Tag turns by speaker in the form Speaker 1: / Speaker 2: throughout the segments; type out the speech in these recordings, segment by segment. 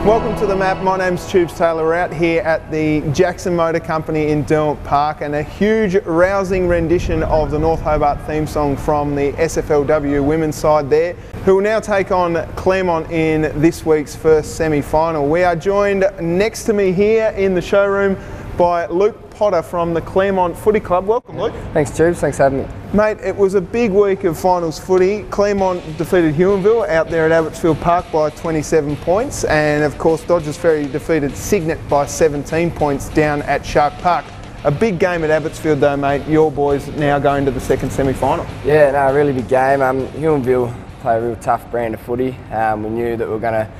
Speaker 1: Welcome to the map. My name's Tubes Taylor. We're out here at the Jackson Motor Company in Derwent Park, and a huge rousing rendition of the North Hobart theme song from the SFLW women's side there, who will now take on Claremont in this week's first semi-final. We are joined next to me here in the showroom by Luke Potter from the Claremont Footy Club. Welcome, Luke.
Speaker 2: Thanks, Tubes. Thanks for having me.
Speaker 1: Mate, it was a big week of finals footy. Claremont defeated Huonville out there at Abbotsfield Park by 27 points, and of course Dodgers Ferry defeated Cygnet by 17 points down at Shark Park. A big game at Abbotsfield though, mate. Your boys now going to the second semi-final.
Speaker 2: Yeah, no, a really big game. Huonville play a real tough brand of footy. We knew that we were going to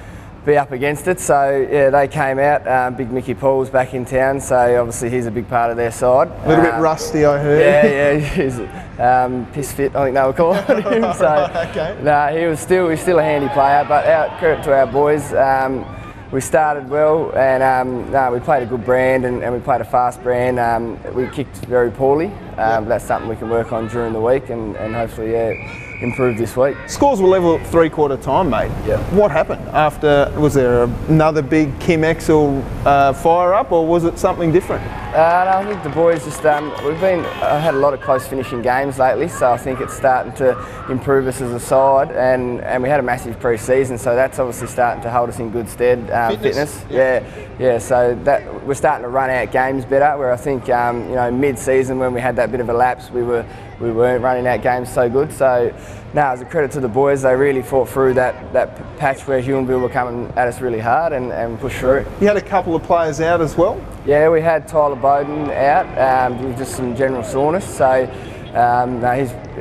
Speaker 2: be up against it, so yeah, they came out. Big Mickey Paul's back in town, so obviously he's a big part of their side.
Speaker 1: A little bit rusty, I heard.
Speaker 2: Yeah, he's piss fit, I think they were calling him. So
Speaker 1: okay.
Speaker 2: He's still a handy player, but credit to our boys. We started well, and we played a good brand, and we played a fast brand. We kicked very poorly. That's something we can work on during the week, and hopefully improve this week.
Speaker 1: Scores were level at three-quarter time, mate.
Speaker 2: Yeah. What
Speaker 1: happened after? Was there another big Kim Exel fire-up, or was it something different?
Speaker 2: No, I think the boys just, we've had a lot of close finishing games lately, so I think it's starting to improve us as a side, and we had a massive pre-season, so that's obviously starting to hold us in good stead. Fitness. Yeah, so that we're starting to run out games better, where I think, mid-season when we had that bit of a lapse, we weren't running out games so good. So, as a credit to the boys, they really fought through that patch where Huonville were coming at us really hard and pushed through it.
Speaker 1: You had a couple of players out as well?
Speaker 2: Yeah, we had Tyler Bowden out with just some general soreness. So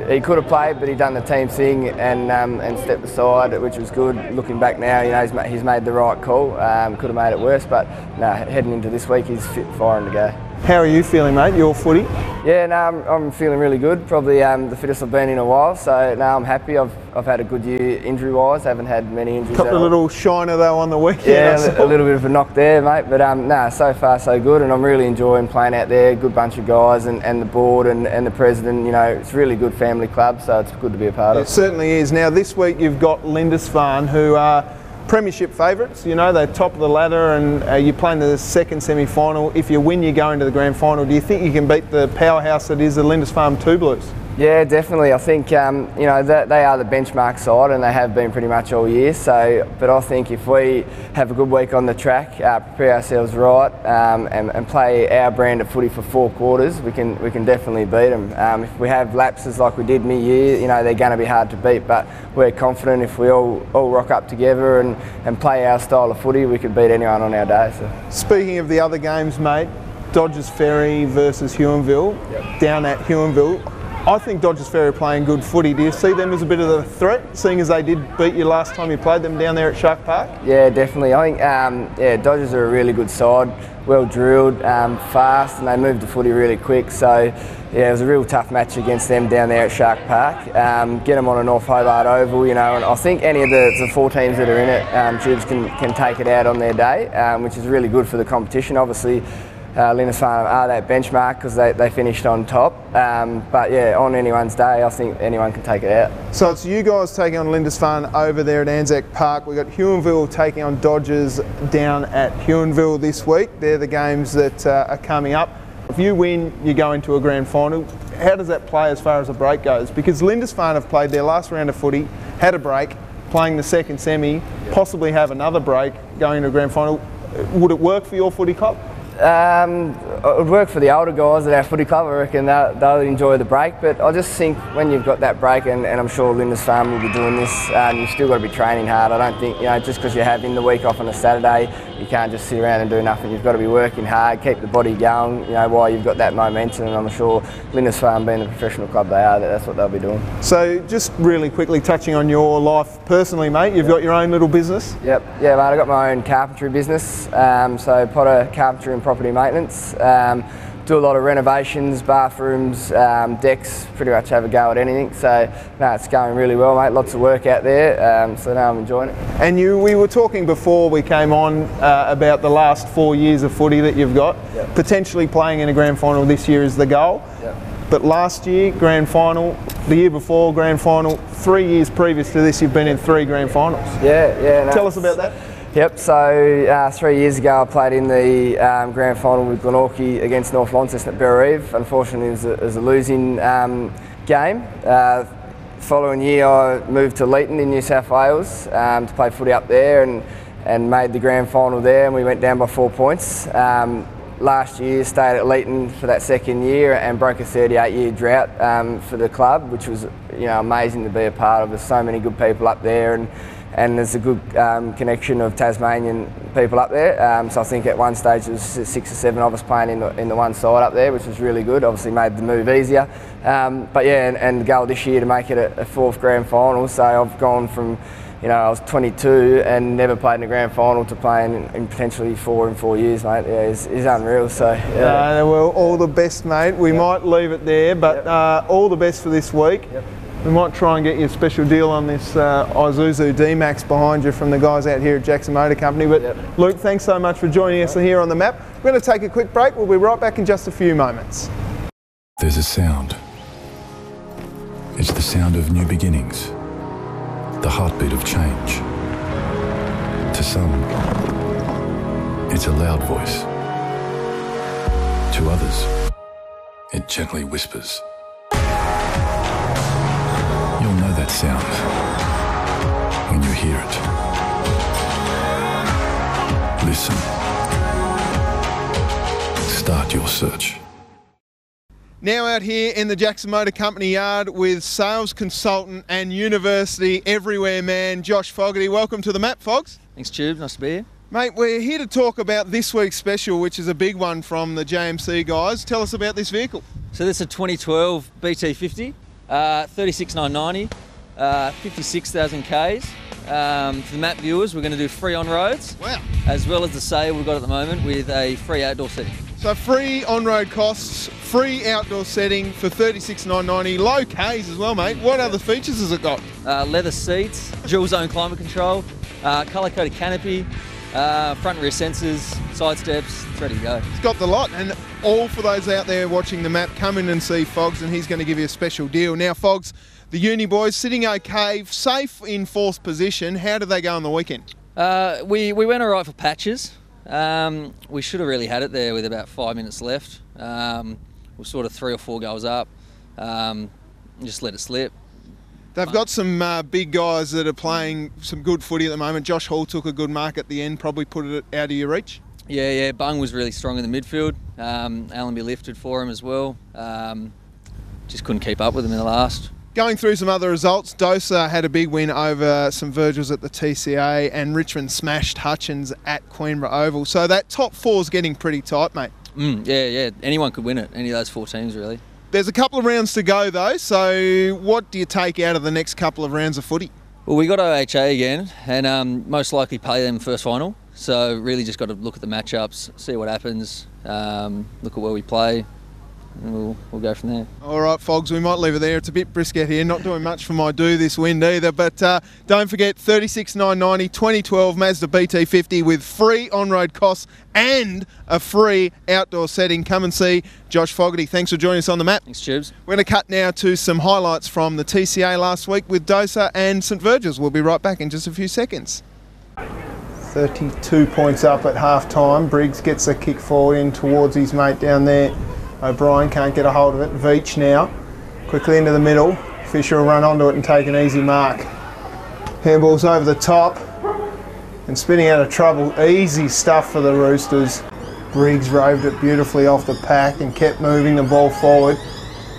Speaker 2: he could have played, but he done the team thing and stepped aside, which was good. Looking back now, he's made the right call. Could have made it worse, but heading into this week, he's fit, firing to go.
Speaker 1: How are you feeling, mate? Your footy?
Speaker 2: Yeah, I'm feeling really good. Probably the fittest I've been in a while. So I'm happy. I've had a good year injury-wise. Haven't had many injuries.
Speaker 1: Couple of little shiner though on the weekend.
Speaker 2: Yeah, a little bit of a knock there, mate. But so far so good, and I'm really enjoying playing out there. Good bunch of guys, and the board and the president. It's a really good family club, so it's good to be a part of.
Speaker 1: It certainly is. Now this week you've got Lindisfarne, who are premiership favourites. They're top of the ladder, and you're playing the second semi-final. If you win, you go into the grand final. Do you think you can beat the powerhouse that is the Lindisfarne Two Blues? Yeah,
Speaker 2: definitely. I think they are the benchmark side, and they have been pretty much all year. So, but I think if we have a good week on the track, prepare ourselves right, and play our brand of footy for 4 quarters, we can definitely beat them. If we have lapses like we did mid-year, they're going to be hard to beat. But we're confident if we all rock up together and play our style of footy, we could beat anyone on our day. So.
Speaker 1: Speaking of the other games, mate, Dodgers Ferry versus Huonville, down at Huonville. I think Dodgers Ferry are playing good footy. Do you see them as a bit of a threat, seeing as they did beat you last time you played them down there at Shark Park?
Speaker 2: Yeah, definitely. I think Dodgers are a really good side, well drilled, fast, and they move the footy really quick. So yeah, it was a real tough match against them down there at Shark Park. Get them on a North Hobart Oval, and I think any of the 4 teams that are in it, Tubes can take it out on their day, which is really good for the competition. Obviously, Lindisfarne are that benchmark because they finished on top. But yeah, on anyone's day, I think anyone can take it out.
Speaker 1: So it's you guys taking on Lindisfarne over there at Anzac Park. We've got Huonville taking on Dodgers down at Huonville this week. They're the games that are coming up. If you win, you go into a grand final. How does that play as far as a break goes? Because Lindisfarne have played their last round of footy, had a break, playing the second semi, possibly have another break, going to a grand final. Would it work for your footy club?
Speaker 2: It would work for the older guys at our footy club. I reckon they'll enjoy the break, but I just think when you've got that break, and I'm sure Lindisfarne will be doing this, you've still got to be training hard. I don't think, just because you're having the week off on a Saturday, you can't just sit around and do nothing. You've got to be working hard, keep the body going, while you've got that momentum, and I'm sure Lindisfarne, being the professional club they are, that's what they'll be doing.
Speaker 1: So just really quickly touching on your life personally, mate, you've got your own little business?
Speaker 2: Yep, yeah, mate, I've got my own carpentry business, so Potter Carpentry and Property Maintenance. Do a lot of renovations, bathrooms, decks, pretty much have a go at anything. So it's going really well, mate. Lots of work out there, so now I'm enjoying it.
Speaker 1: And we were talking before we came on about the last 4 years of footy that you've got. Yep. Potentially playing in a grand final this year is the goal. Yep. But last year, grand final, the year before, grand final, 3 years previous to this, you've been in 3 grand finals.
Speaker 2: Yeah.
Speaker 1: Tell us about that.
Speaker 2: Yep, so 3 years ago I played in the grand final with Glenorchy against North Launceston at Berrieve. Unfortunately it was a losing game. Following year I moved to Leeton in New South Wales to play footy up there and made the grand final there, and we went down by 4 points. Last year stayed at Leeton for that second year and broke a 38-year drought for the club, which was amazing to be a part of. There's so many good people up there, and there's a good connection of Tasmanian people up there. So I think at one stage there was 6 or 7 of us playing in the one side up there, which was really good. Obviously made the move easier. But yeah, and the goal this year to make it a 4th grand final. So I've gone from, I was 22 and never played in a grand final to playing in potentially 4 in 4 years, mate. Yeah, it's unreal. So yeah.
Speaker 1: Well, all the best, mate. We might leave it there, but all the best for this week.
Speaker 2: Yep.
Speaker 1: We might try and get you a special deal on this Isuzu D-Max behind you from the guys out here at Jackson Motor Company. But Luke, thanks so much for joining us here on the map. We're going to take a quick break. We'll be right back in just a few moments.
Speaker 3: There's a sound. It's the sound of new beginnings, the heartbeat of change. To some, it's a loud voice. To others, it gently whispers. You'll know that sound when you hear it. Listen. Start your search.
Speaker 1: Now out here in the Jackson Motor Company yard with sales consultant and university everywhere man, Josh Fogarty. Welcome to the map, Fogs.
Speaker 4: Thanks, Tube. Nice to be here.
Speaker 1: Mate, we're here to talk about this week's special, which is a big one from the JMC guys. Tell us about this vehicle.
Speaker 4: So this is a 2012 BT50, 36,990, 56,000 Ks. For the map viewers, we're going to do free on-roads.
Speaker 1: Wow.
Speaker 4: As well as the sale we've got at the moment with a free outdoor setting.
Speaker 1: So free on-road costs, free outdoor setting for 36,990, low Ks as well, mate. What other features has it got?
Speaker 4: Leather seats, dual zone climate control, colour-coded canopy, front and rear sensors, side steps, it's ready to go.
Speaker 1: It's got the lot, and all for those out there watching the map, come in and see Fogs, and he's going to give you a special deal. Now, Fogs, the uni boys sitting okay, safe in 4th position. How did they go on the weekend?
Speaker 4: We went all right for patches. We should have really had it there with about 5 minutes left. We're sort of 3 or 4 goals up. Just let it slip.
Speaker 1: They've got some big guys that are playing some good footy at the moment. Josh Hall took a good mark at the end, probably put it out of your reach.
Speaker 4: Yeah, Bung was really strong in the midfield. Allenby lifted for him as well. Just couldn't keep up with him in the last.
Speaker 2: Going through some other results, DOSA had a big win over St Virgils at the TCA, and Richmond smashed Hutchins at Queenborough Oval. So that top four's getting pretty tight, mate.
Speaker 4: Yeah. Anyone could win it, any of those 4 teams, really.
Speaker 2: There's a couple of rounds to go, though, so what do you take out of the next couple of rounds of footy?
Speaker 4: Well, we got OHA again, and most likely play them first final. So really just got to look at the matchups, see what happens, look at where we play, and we'll go from there.
Speaker 2: All right, Fogs, we might leave it there. It's a bit brisket here, not doing much for my this wind either, but don't forget 36,990 2012 Mazda BT50 with free on-road costs and a free outdoor setting. Come and see Josh Fogarty. Thanks for joining us on the map.
Speaker 4: Thanks, Tubes.
Speaker 2: We're going to cut now to some highlights from the TCA last week with DOSA and St Virgils. We'll be right back in just a few seconds. 32 points up at half-time. Briggs gets a kick forward in towards his mate down there. O'Brien can't get a hold of it. Veach now, quickly into the middle. Fisher will run onto it and take an easy mark. Handball's over the top and spinning out of trouble. Easy stuff for the Roosters. Briggs roved it beautifully off the pack and kept moving the ball forward.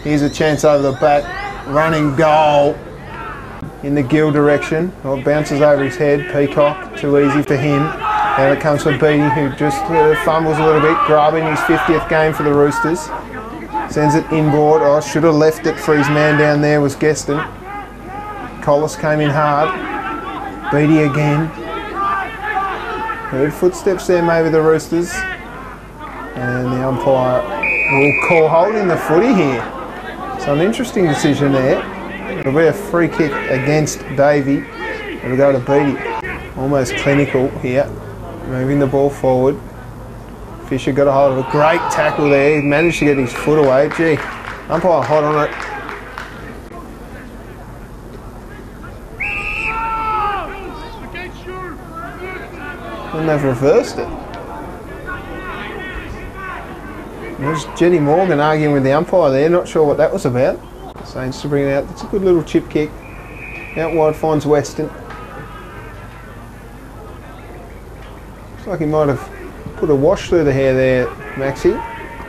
Speaker 2: Here's a chance over the back. Running goal in the Gill direction. Well, it bounces over his head. Peacock, too easy for him. Now it comes for Beattie, who just fumbles a little bit, grabbing his 50th game for the Roosters. Sends it inboard. Oh, should have left it for his man down there, was Gueston. Collis came in hard. Beattie again. Heard footsteps there, maybe the Roosters. And the umpire will call holding the footy here. So an interesting decision there. It'll be a free kick against Davey. It'll go to Beattie. Almost clinical here. Moving the ball forward. Fisher got a hold of a great tackle there. He managed to get his foot away. Gee, umpire hot on it.
Speaker 1: And they've reversed it. There's Jetty Morgan arguing with the umpire there, not sure what that was about. Saints to bring it out. It's a good little chip kick. Out wide finds Weston. Looks like he might have put a wash through the hair there, Maxie.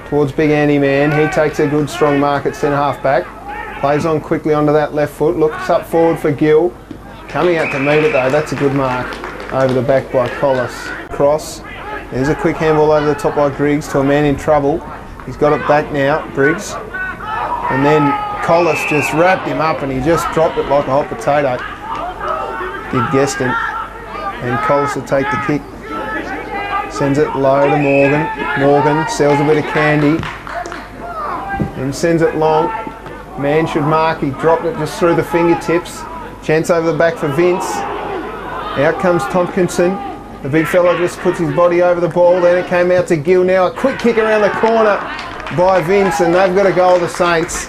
Speaker 1: Towards Big Andy Man. He takes a good strong mark at centre half back. Plays on quickly onto that left foot. Looks up forward for Gill. Coming out to meet it though. That's a good mark. Over the back by Collis. Cross. There's a quick handball over the top by Griggs to a man in trouble. He's got it back now, Briggs. And then Collis just wrapped him up and he just dropped it like a hot potato. Did Gueston. And Collis will take the kick. Sends it low to Morgan. Morgan sells a bit of candy. And sends it long. Man should mark. He dropped it just through the fingertips. Chance over the back for Vince. Out comes Tompkinson. The big fella just puts his body over the ball. Then it came out to Gill. Now a quick kick around the corner by Vince, and they've got a goal, the Saints.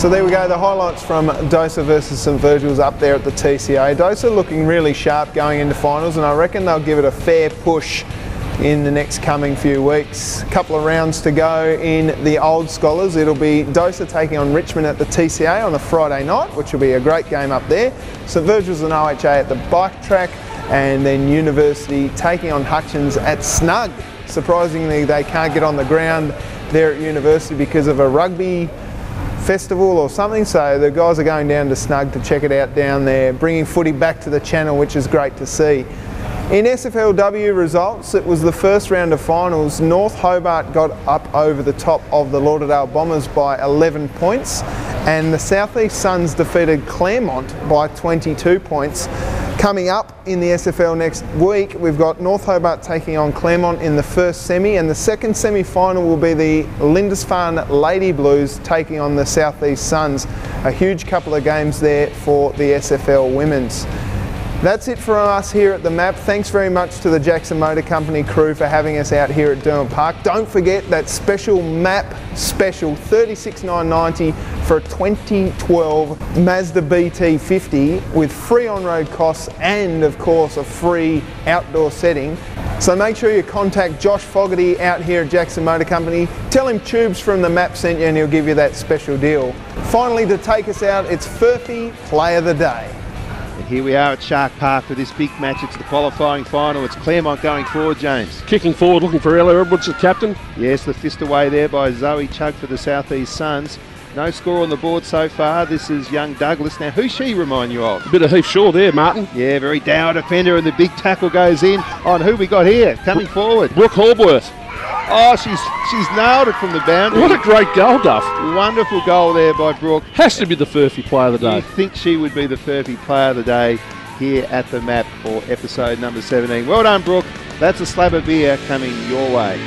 Speaker 1: So there we go, the highlights from DOSA versus St Virgils up there at the TCA. DOSA looking really sharp going into finals, and I reckon they'll give it a fair push in the next coming few weeks. A couple of rounds to go in the Old Scholars. It'll be DOSA taking on Richmond at the TCA on the Friday night, which will be a great game up there. St Virgils and OHA at the bike track, and then University taking on Hutchins at Snug. Surprisingly, they can't get on the ground there at University because of a rugby festival or something, so the guys are going down to Snug to check it out down there, bringing footy back to the channel, which is great to see. In SFLW results, it was the first round of finals. North Hobart got up over the top of the Lauderdale Bombers by 11 points, and the South East Suns defeated Claremont by 22 points. Coming up in the SFL next week, we've got North Hobart taking on Claremont in the first semi, and the second semi-final will be the Lindisfarne Lady Blues taking on the South East Suns. A huge couple of games there for the SFL Women's. That's it for us here at the MAP. Thanks very much to the Jackson Motor Company crew for having us out here at Derwent Park. Don't forget that special MAP special, $36,990 for a 2012 Mazda BT50 with free on-road costs and, of course, a free outdoor setting. So make sure you contact Josh Fogarty out here at Jackson Motor Company. Tell him Tubes from the MAP sent you and he'll give you that special deal. Finally, to take us out, it's Furphy Play of the Day.
Speaker 5: And here we are at Shark Park for this big match. It's the qualifying final. It's Claremont going forward, James.
Speaker 6: Kicking forward, looking for Ella Edwards, the captain.
Speaker 5: Yes, the fist away there by Zoe Chug for the South East Suns. No score on the board so far. This is young Douglas. Now, who's she remind you of?
Speaker 6: A bit of Heath Shaw there, Martin.
Speaker 5: Yeah, very dour defender, and the big tackle goes in on who we got here coming forward.
Speaker 6: Brooke Hallworth.
Speaker 5: Oh, she's nailed it from the boundary.
Speaker 6: What a great goal, Duff.
Speaker 5: Wonderful goal there by Brooke.
Speaker 6: Has to be the Furphy Player of the Day.
Speaker 5: You think she would be the Furphy Player of the Day here at the MAP for episode number 17. Well done, Brooke. That's a slab of beer coming your way.